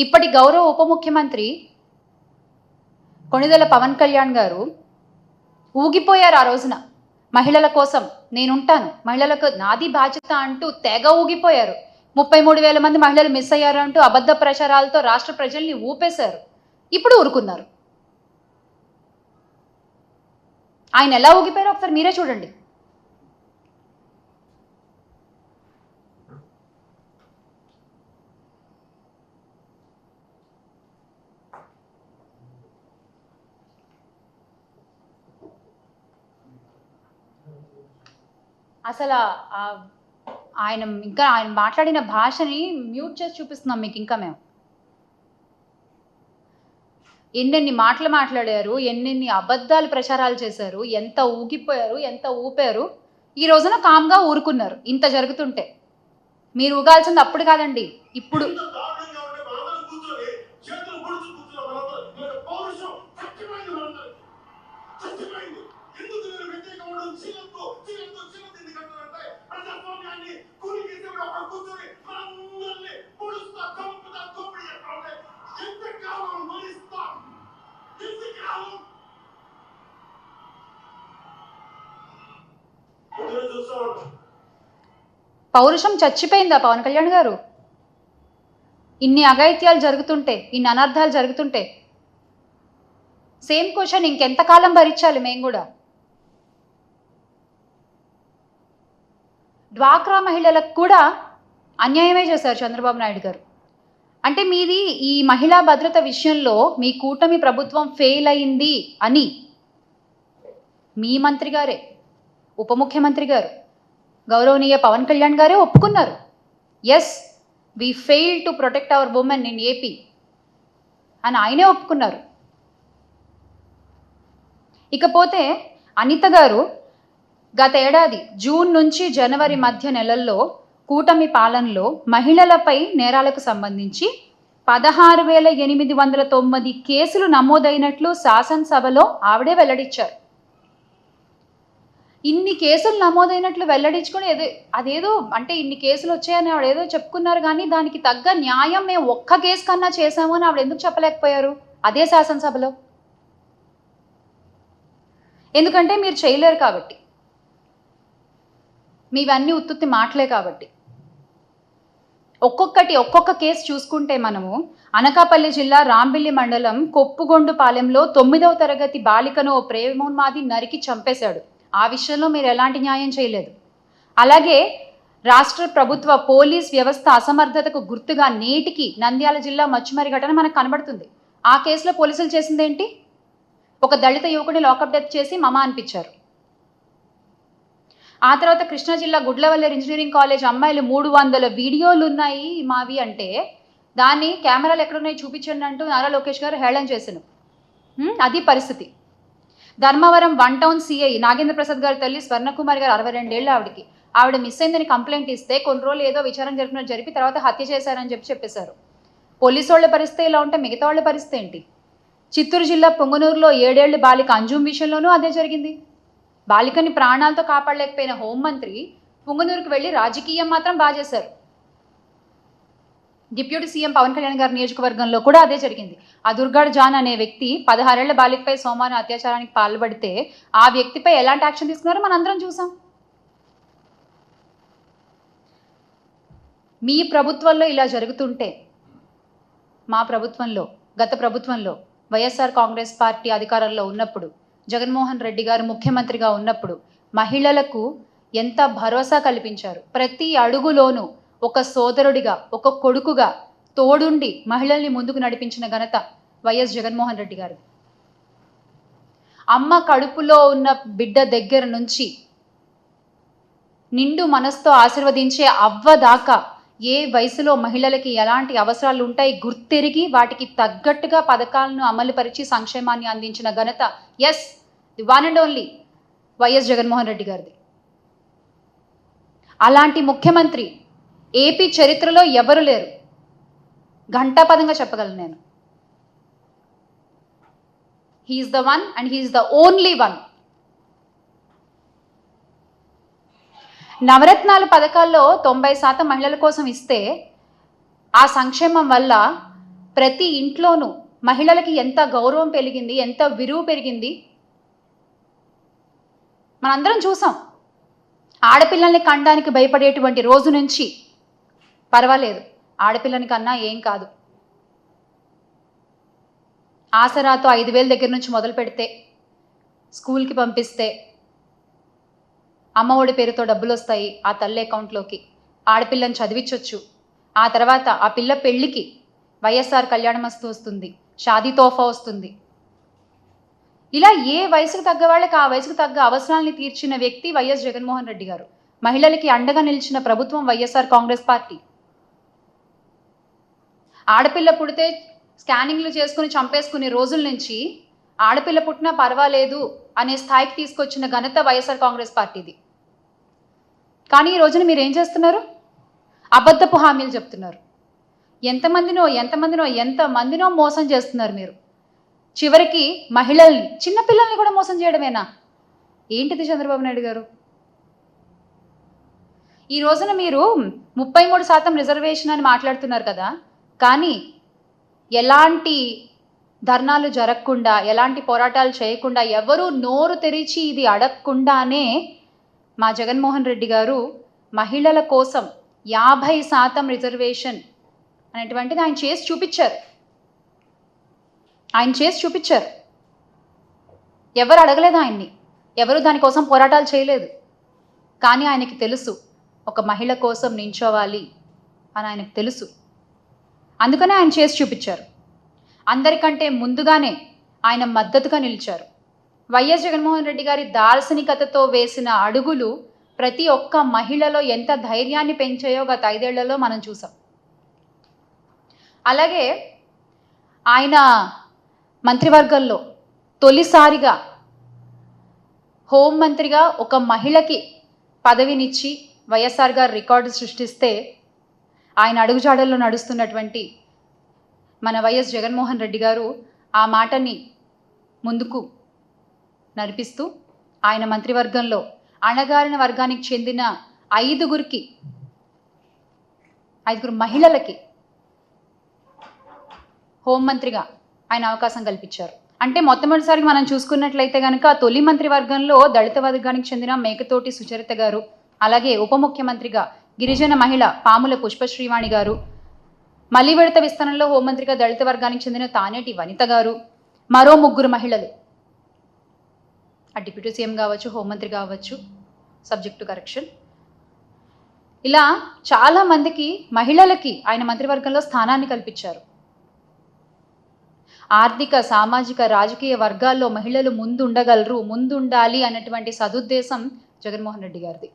ఇప్పటి గౌరవ ఉప ముఖ్యమంత్రి కొణిదెల పవన్ కళ్యాణ్ గారు ఊగిపోయారు. ఆ రోజున మహిళల కోసం నేనుంటాను, మహిళలకు నాది బాధ్యత అంటూ తెగ ఊగిపోయారు. 33,000 మంది మహిళలు మిస్ అయ్యారు అంటూ అబద్ధ ప్రచారాలతో రాష్ట్ర ప్రజల్ని ఊపేశారు. ఇప్పుడు ఊరుకున్నారు. ఆయన ఎలా ఊగిపోయారో ఒకసారి మీరే చూడండి. అసలు ఆయన మాట్లాడిన భాషని మ్యూట్ చేసి చూపిస్తున్నాం మీకు. ఇంకా మేము ఎన్నెన్ని మాటలు మాట్లాడారు, ఎన్నెన్ని అబద్ధాలు ప్రచారాలు చేశారు, ఎంత ఊగిపోయారు, ఎంత ఊపారు. ఈ రోజున కామ్గా ఊరుకున్నారు. ఇంత జరుగుతుంటే మీరు ఊగాల్సింది అప్పుడు కాదండి, ఇప్పుడు. పౌరుషం చచ్చిపోయిందా పవన్ కళ్యాణ్ గారు? ఇన్ని అఘాయిత్యాలు జరుగుతుంటే, ఇన్ని అనర్థాలు జరుగుతుంటే సేమ్ క్వశ్చన్, ఇంకెంతకాలం భరించాలి మేము కూడా? డ్వాక్రా మహిళలకు కూడా అన్యాయమే చేశారు చంద్రబాబు నాయుడు గారు. అంటే మీది ఈ మహిళా భద్రత విషయంలో మీ కూటమి ప్రభుత్వం ఫెయిల్ అయింది అని మీ మంత్రి గారే, ఉప ముఖ్యమంత్రి గారు, గౌరవనీయ పవన్ కళ్యాణ్ గారే ఒప్పుకున్నారు. Yes, we fail to protect our women in AP అని ఆయనే ఒప్పుకున్నారు. ఇకపోతే అనిత గారు గత ఏడాది జూన్ నుంచి జనవరి మధ్య నెలల్లో కూటమి పాలనలో మహిళలపై నేరాలకు సంబంధించి 16,809 కేసులు నమోదైనట్లు శాసనసభలో ఆవిడే వెల్లడించారు. ఇన్ని కేసులు నమోదైనట్లు వెల్లడించుకొని అదేదో అంటే ఇన్ని కేసులు వచ్చాయని ఆవిడ ఏదో చెప్పుకున్నారు, కానీ దానికి తగ్గ న్యాయం మేము ఒక్క కేసు కన్నా చేశాము అని ఆవిడ ఎందుకు చెప్పలేకపోయారు అదే శాసనసభలో? ఎందుకంటే మీరు చేయలేరు కాబట్టి, మీవన్నీ ఉత్తుత్తి మాటలే కాబట్టి. ఒక్కొక్క కేసు చూసుకుంటే మనము అనకాపల్లి జిల్లా రాంబిల్లి మండలం కొప్పుగొండుపాలెంలో 9వ తరగతి బాలికను ఓ ప్రేమోన్మాది నరికి చంపేశాడు. ఆ విషయంలో మీరు ఎలాంటి న్యాయం చేయలేదు. అలాగే రాష్ట్ర ప్రభుత్వ పోలీస్ వ్యవస్థ అసమర్థతకు గుర్తుగా నేటికి నంద్యాల జిల్లా మచ్చుమరి ఘటన మనకు కనబడుతుంది. ఆ కేసులో పోలీసులు చేసిందేంటి? ఒక దళిత యువకుడిని లాకప్ డెత్ చేసి మమ అనిపించారు. ఆ తర్వాత కృష్ణా జిల్లా గుడ్లవల్లేరు ఇంజనీరింగ్ కాలేజ్ అమ్మాయిలు 300 వీడియోలు ఉన్నాయి మావి అంటే దాన్ని కెమెరాలు ఎక్కడున్నాయి చూపించండి అంటూ నారా లోకేష్ గారు హేళన చేశారు. అది పరిస్థితి. ధర్మవరం 1 టౌన్ సిఐ నాగేంద్ర ప్రసాద్ గారి తల్లి స్వర్ణకుమారి గారు 62 ఏళ్ళు ఆవిడ మిస్ అయిందని కంప్లైంట్ ఇస్తే కొన్ని రోజులు ఏదో విచారణ జరిపి తర్వాత హత్య చేశారని చెప్పేశారు. పోలీసు వాళ్ళ పరిస్థితి ఇలా ఉంటే మిగతా వాళ్ళ పరిస్థితి ఏంటి? చిత్తూరు జిల్లా పొంగనూరులో 7 ఏళ్ల బాలిక అంజుమ్ విషయంలోనూ అదే జరిగింది. బాలికని ప్రాణాలతో కాపాడలేకపోయిన హోంమంత్రి పొంగనూరుకు వెళ్ళి రాజకీయం మాత్రం బాగా చేశారు. డిప్యూటీ సీఎం పవన్ కళ్యాణ్ గారి నియోజకవర్గంలో కూడా అదే జరిగింది. ఆ దుర్గాడ్ జాన్ అనే వ్యక్తి 16 ఏళ్ల బాలికపై సోమవారం అత్యాచారానికి పాల్పడితే ఆ వ్యక్తిపై ఎలాంటి యాక్షన్ తీసుకున్నారో మనందరం చూసాం. మీ ప్రభుత్వంలో ఇలా జరుగుతుంటే మా ప్రభుత్వంలో, గత ప్రభుత్వంలో వైఎస్ఆర్ కాంగ్రెస్ పార్టీ అధికారంలో ఉన్నప్పుడు, జగన్మోహన్ రెడ్డి గారు ముఖ్యమంత్రిగా ఉన్నప్పుడు మహిళలకు ఎంత భరోసా కల్పించారు. ప్రతి అడుగులోనూ ఒక సోదరుడిగా, ఒక కొడుకుగా తోడుండి మహిళల్ని ముందుకు నడిపించిన ఘనత వైఎస్ జగన్మోహన్ రెడ్డి గారు. అమ్మ కడుపులో ఉన్న బిడ్డ దగ్గర నుంచి నిండు మనసుతో ఆశీర్వదించే అవ్వ దాకా ఏ వయసులో మహిళలకి ఎలాంటి అవసరాలు ఉంటాయి గుర్తెరిగి వాటికి తగ్గట్టుగా పథకాలను అమలుపరిచి సంక్షేమాన్ని అందించిన ఘనత yes, the one and only YS Jaganmohan Reddy గారిది. అలాంటి ముఖ్యమంత్రి ఏపీ చరిత్రలో ఎవరు లేరు. ఘంటాపదంగా చెప్పగలను నేను. He's the one and he's the only one. నవరత్నాలు పథకాల్లో 90% మహిళల కోసం ఇస్తే ఆ సంక్షేమం వల్ల ప్రతి ఇంట్లోనూ మహిళలకి ఎంత గౌరవం పెరిగింది, ఎంత విలువ పెరిగింది మనందరం చూసాం. ఆడపిల్లల్ని కనడానికి భయపడేటువంటి రోజు నుంచి పర్వాలేదు, ఆడపిల్లని కన్నా ఏం కాదు, ఆసరాతో 5,000 దగ్గర నుంచి మొదలు పెడితే, స్కూల్కి పంపిస్తే అమ్మఒడి పేరుతో డబ్బులు వస్తాయి ఆ తల్లి అకౌంట్లోకి, ఆడపిల్లని చదివించవచ్చు. ఆ తర్వాత ఆ పిల్ల పెళ్ళికి వైఎస్ఆర్ కళ్యాణమస్తు వస్తుంది, షాదీ తోఫా వస్తుంది. ఇలా ఏ వయసుకు తగ్గ వాళ్ళకి ఆ వయసుకు తగ్గ అవసరాలని తీర్చిన వ్యక్తి వైఎస్ జగన్మోహన్ రెడ్డి గారు. మహిళలకి అండగా నిలిచిన ప్రభుత్వం వైఎస్ఆర్ కాంగ్రెస్ పార్టీ. ఆడపిల్ల పుడితే స్కానింగ్లు చేసుకుని చంపేసుకునే రోజుల నుంచి ఆడపిల్ల పుట్టినా పర్వాలేదు అనే స్థాయికి తీసుకొచ్చిన ఘనత వైఎస్ఆర్ కాంగ్రెస్ పార్టీది. కానీ ఈ రోజున మీరు ఏం చేస్తున్నారు? అబద్ధపు హామీలు చెప్తున్నారు. ఎంతమందినో మోసం చేస్తున్నారు మీరు. చివరికి మహిళల్ని, చిన్నపిల్లల్ని కూడా మోసం చేయడమేనా? ఏంటిది చంద్రబాబు నాయుడు గారు? ఈ రోజున మీరు 33% రిజర్వేషన్ అని మాట్లాడుతున్నారు కదా, కానీ ఎలాంటి ధర్నాలు జరగకుండా, ఎలాంటి పోరాటాలు చేయకుండా, ఎవరు నోరు తెరిచి ఇది అడగకుండానే మా జగన్మోహన్ రెడ్డి గారు మహిళల కోసం 50% రిజర్వేషన్ అనేటువంటిది ఆయన చేసి చూపించారు. ఎవరు అడగలేదు ఆయన్ని, ఎవరు దానికోసం పోరాటాలు చేయలేదు. కానీ ఆయనకి తెలుసు ఒక మహిళ కోసం నించోవాలి అని ఆయనకు తెలుసు. అందుకనే ఆయన చేసి చూపించారు. అందరికంటే ముందుగానే ఆయన మద్దతుగా నిలిచారు. వైఎస్ జగన్మోహన్ రెడ్డి గారి దార్శనికతతో వేసిన అడుగులు ప్రతి ఒక్క మహిళలో ఎంత ధైర్యాన్ని పెంచాయో గత 5 ఏళ్లలో మనం చూసాం. అలాగే ఆయన మంత్రివర్గంలో తొలిసారిగా హోంమంత్రిగా ఒక మహిళకి పదవినిచ్చి వైఎస్ఆర్ గారు రికార్డు సృష్టిస్తే, ఆయన అడుగుజాడల్లో నడుస్తున్నటువంటి మన వైఎస్ జగన్మోహన్ రెడ్డి గారు ఆ మాటని ముందుకు నడిపిస్తూ ఆయన మంత్రివర్గంలో అణగారిన వర్గానికి చెందిన 5 మహిళలకి హోంమంత్రిగా ఆయన అవకాశం కల్పించారు. అంటే మొట్టమొదటిసారి మనం చూసుకున్నట్లయితే కనుక తొలి మంత్రివర్గంలో దళిత వర్గానికి చెందిన మేకతోటి సుచరిత గారు, అలాగే ఉప ముఖ్యమంత్రిగా గిరిజన మహిళ పాముల పుష్పశ్రీవాణి గారు, మళ్లీ విడత విస్తరణలో హోంమంత్రిగా దళిత వర్గానికి చెందిన తానేటి వనిత గారు, మరో 3 మహిళలు, ఆ డిప్యూటీ సీఎం కావచ్చు, హోంమంత్రి కావచ్చు, సబ్జెక్టు కరెక్షన్, ఇలా చాలా మందికి మహిళలకి ఆయన మంత్రివర్గంలో స్థానాన్ని కల్పించారు. ఆర్థిక, సామాజిక, రాజకీయ వర్గాల్లో మహిళలు ముందుండగలరు, ముందుండాలి అన్నటువంటి సదుద్దేశం జగన్మోహన్ రెడ్డి గారిది.